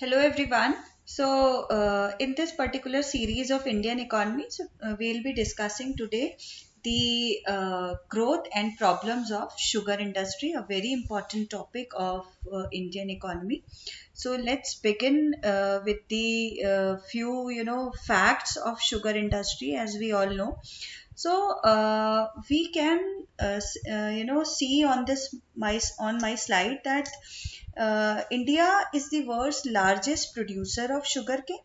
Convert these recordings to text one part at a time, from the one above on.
Hello everyone. In this particular series of Indian economy, we'll be discussing today the growth and problems of sugar industry, a very important topic of Indian economy. So, let's begin with the few, facts of sugar industry. As we all know, we can, see on my slide that India is the world's largest producer of sugarcane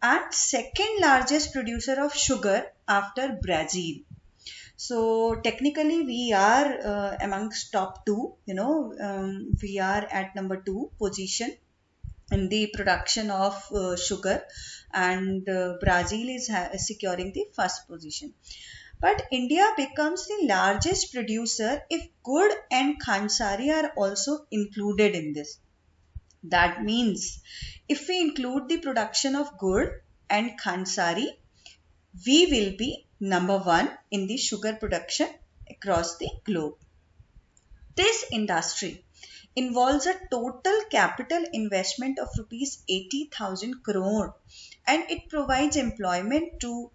and second largest producer of sugar after Brazil. So technically, we are amongst top two. We are at number two position in the production of sugar, and Brazil is securing the first position. But India becomes the largest producer if gur and khansari are also included in this. That means if we include the production of gur and khansari, we will be number one in the sugar production across the globe. This industry involves a total capital investment of rupees 80,000 crore, and it provides employment to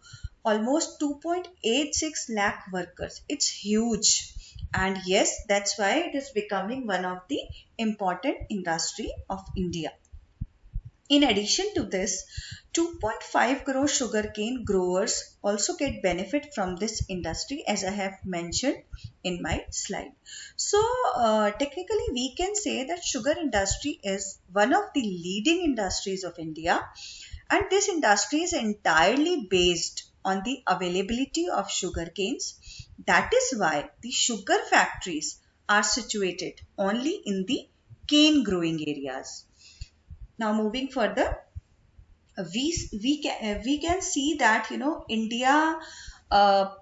almost 2.86 lakh workers. It's huge, and yes, that's why it is becoming one of the important industry of India. In addition to this, 2.5 crore sugarcane growers also get benefit from this industry, as I have mentioned in my slide. Technically, we can say that sugar industry is one of the leading industries of India, and this industry is entirely based on the availability of sugar canes. That is why the sugar factories are situated only in the cane growing areas. Now, moving further, we can see that India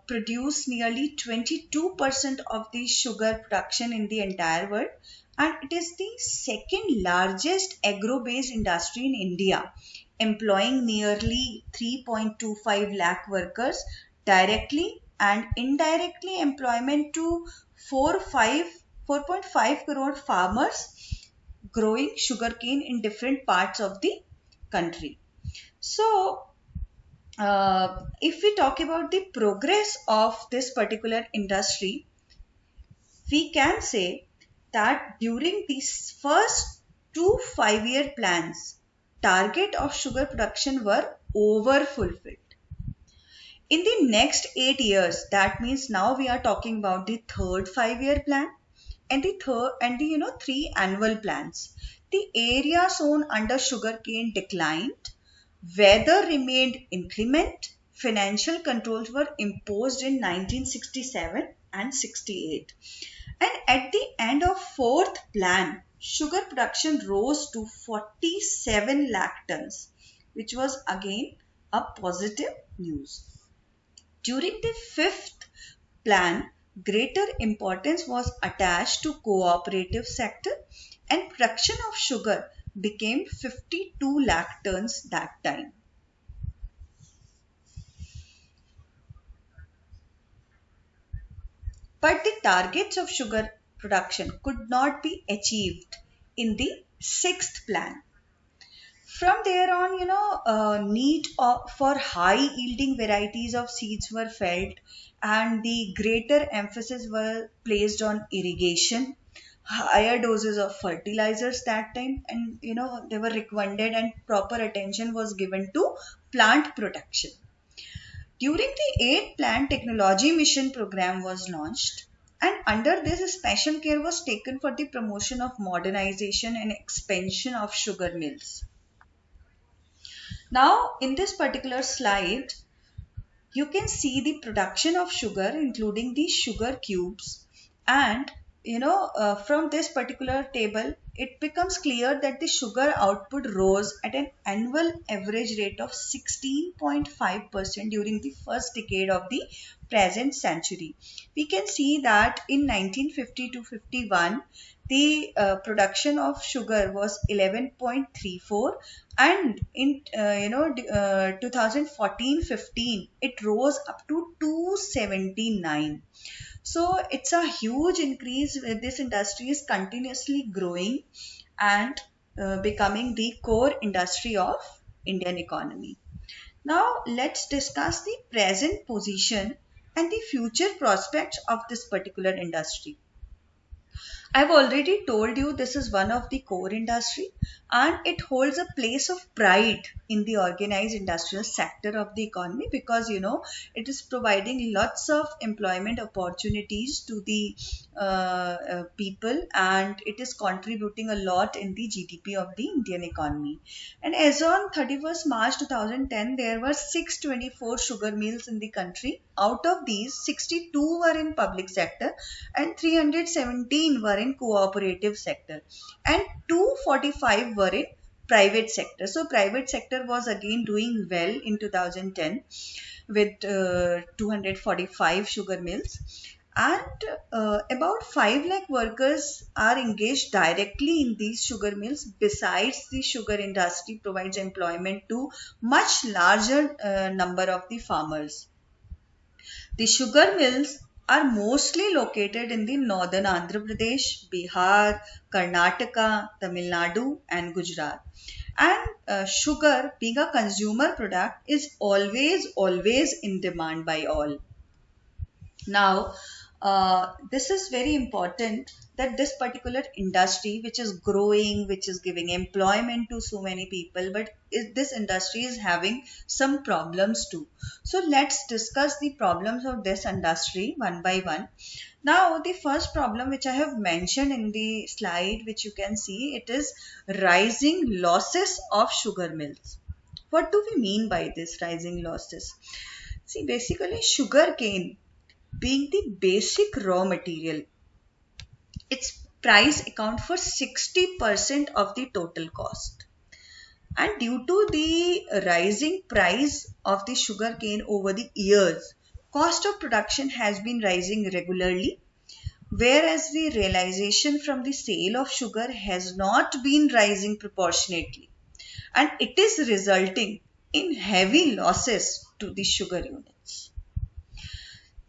produce nearly 22% of the sugar production in the entire world, and it is the second largest agro-based industry in India, employing nearly 3.25 lakh workers directly and indirectly employment to 4.5 crore farmers growing sugarcane in different parts of the country. So, if we talk about the progress of this particular industry, we can say that during these first 2 5-year plans, target of sugar production were over fulfilled. In the next 8 years, that means now we are talking about the third 5-year plan and the 3 annual plans. The area sown under sugarcane declined, weather remained inclement, financial controls were imposed in 1967 and 68. And at the end of fourth plan, sugar production rose to 47 lakh tons, which was again a positive news. During the fifth plan, greater importance was attached to cooperative sector, and production of sugar became 52 lakh tons that time. But the targets of sugar production could not be achieved in the sixth plan. From there on, need for high yielding varieties of seeds were felt, and the greater emphasis were placed on irrigation, higher doses of fertilizers that time, and they were recommended, and proper attention was given to plant protection. During the 8th plan, technology mission program was launched, and under this special care was taken for the promotion of modernization and expansion of sugar mills. Now, in this particular slide, you can see the production of sugar, including the sugar cubes. And, from this particular table, it becomes clear that the sugar output rose at an annual average rate of 16.5% during the first decade of the present century. We can see that in 1950 to 51, the production of sugar was 11.34, and in 2014-15 it rose up to 279. So it's a huge increase. This industry is continuously growing, and becoming the core industry of Indian economy. Now let's discuss the present position and the future prospects of this particular industry. I've already told you this is one of the core industry and it holds a place of pride in the organized industrial sector of the economy because it is providing lots of employment opportunities to the people, and it is contributing a lot in the GDP of the Indian economy. And as on 31st March 2010, there were 624 sugar mills in the country. Out of these, 62 were in public sector and 317 were in cooperative sector and 245 were in private sector. So private sector was again doing well in 2010 with 245 sugar mills, and about 5 lakh workers are engaged directly in these sugar mills. Besides, the sugar industry provides employment to much larger number of the farmers. The sugar mills are mostly located in the northern Andhra Pradesh, Bihar, Karnataka, Tamil Nadu and Gujarat. And sugar, being a consumer product, is always in demand by all. Now, this is very important that this particular industry, which is growing, which is giving employment to so many people, but this industry is having some problems too. So let's discuss the problems of this industry one by one. Now, the first problem which I have mentioned in the slide, which you can see, it is rising losses of sugar mills. What do we mean by this rising losses? See, basically sugarcane being the basic raw material, its price account for 60% of the total cost. And due to the rising price of the sugarcane over the years, cost of production has been rising regularly, whereas the realization from the sale of sugar has not been rising proportionately, and it is resulting in heavy losses to the sugar units.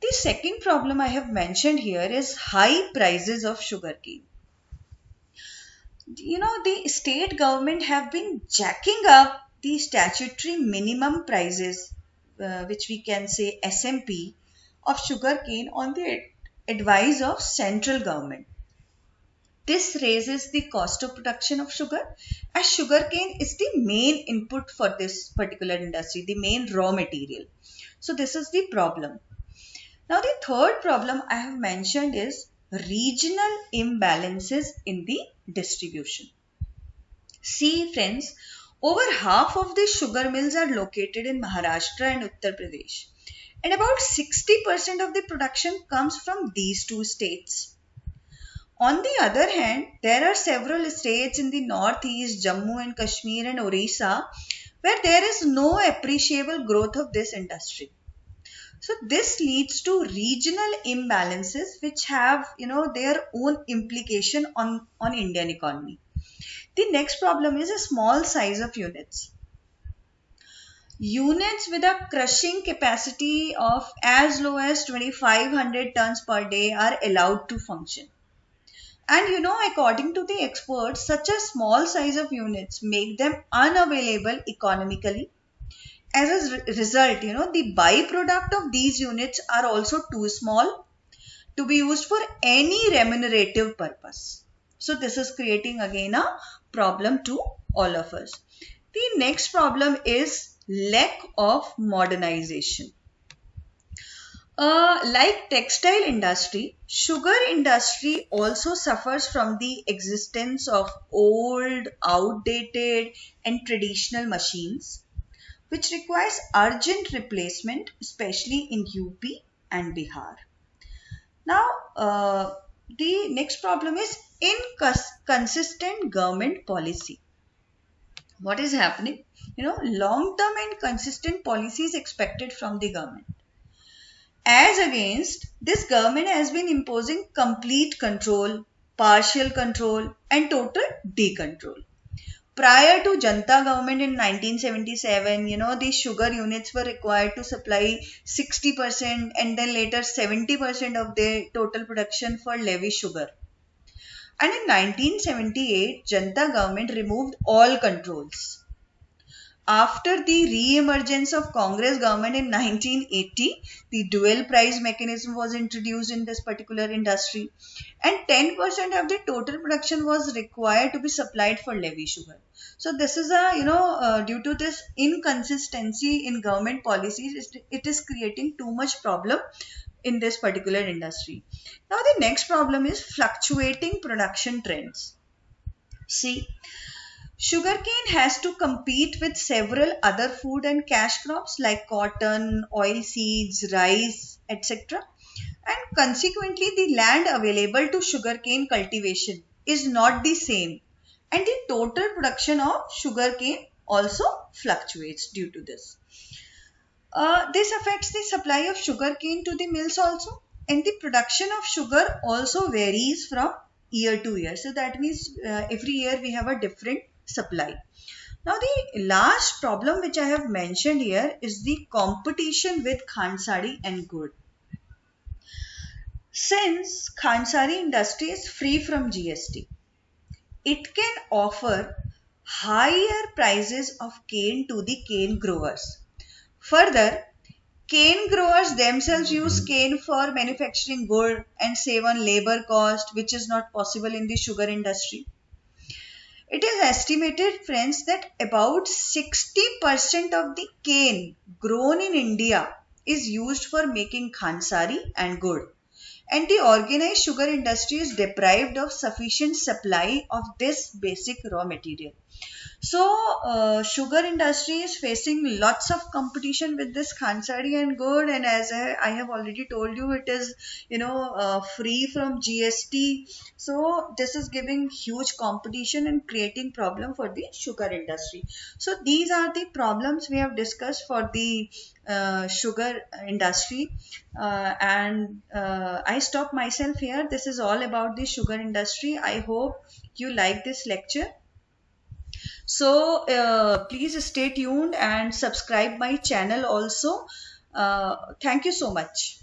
The second problem I have mentioned here is high prices of sugarcane. The state government have been jacking up the statutory minimum prices, which we can say SMP, of sugarcane on the advice of central government. This raises the cost of production of sugar, as sugarcane is the main input for this particular industry, the main raw material. So this is the problem. Now, the third problem I have mentioned is regional imbalances in the distribution. See friends, over half of the sugar mills are located in Maharashtra and Uttar Pradesh, and about 60% of the production comes from these two states. On the other hand, there are several states in the northeast, Jammu and Kashmir and Orissa, where there is no appreciable growth of this industry. So this leads to regional imbalances which have their own implication on Indian economy. The next problem is a small size of units. Units with a crushing capacity of as low as 2500 tons per day are allowed to function. And according to the experts, such a small size of units make them unavailable economically. As a result, the byproduct of these units are also too small to be used for any remunerative purpose. So this is creating again a problem to all of us. The next problem is lack of modernization. Like textile industry, sugar industry also suffers from the existence of old, outdated and traditional machines, which requires urgent replacement, especially in UP and Bihar. Now, the next problem is inconsistent government policy. What is happening? Long-term and consistent policy is expected from the government. As against, this government has been imposing complete control, partial control and total decontrol. Prior to Janta government in 1977, the sugar units were required to supply 60% and then later 70% of their total production for levy sugar. And in 1978, Janata government removed all controls. After the re-emergence of Congress government in 1980, the dual price mechanism was introduced in this particular industry, and 10% of the total production was required to be supplied for levy sugar. So this is due to this inconsistency in government policies, it is creating too much problem in this particular industry. Now the next problem is fluctuating production trends. See, sugarcane has to compete with several other food and cash crops like cotton, oil seeds, rice, etc. And consequently, the land available to sugarcane cultivation is not the same. And the total production of sugarcane also fluctuates due to this. This affects the supply of sugarcane to the mills also. And the production of sugar also varies from year to year. So that means every year we have a different supply. Now the last problem which I have mentioned here is the competition with Khansari and Gur. Since Khansari industry is free from GST, it can offer higher prices of cane to the cane growers. Further, cane growers themselves use cane for manufacturing gur and save on labor cost, which is not possible in the sugar industry. It is estimated, friends, that about 60% of the cane grown in India is used for making khansari and gur. And the organized sugar industry is deprived of sufficient supply of this basic raw material. So, sugar industry is facing lots of competition with this Khansari and Gur, and as I have already told you, it is free from GST. So this is giving huge competition and creating problem for the sugar industry. So these are the problems we have discussed for the sugar industry, and I stop myself here. This is all about the sugar industry. I hope you like this lecture. So please stay tuned and subscribe my channel also. Thank you so much.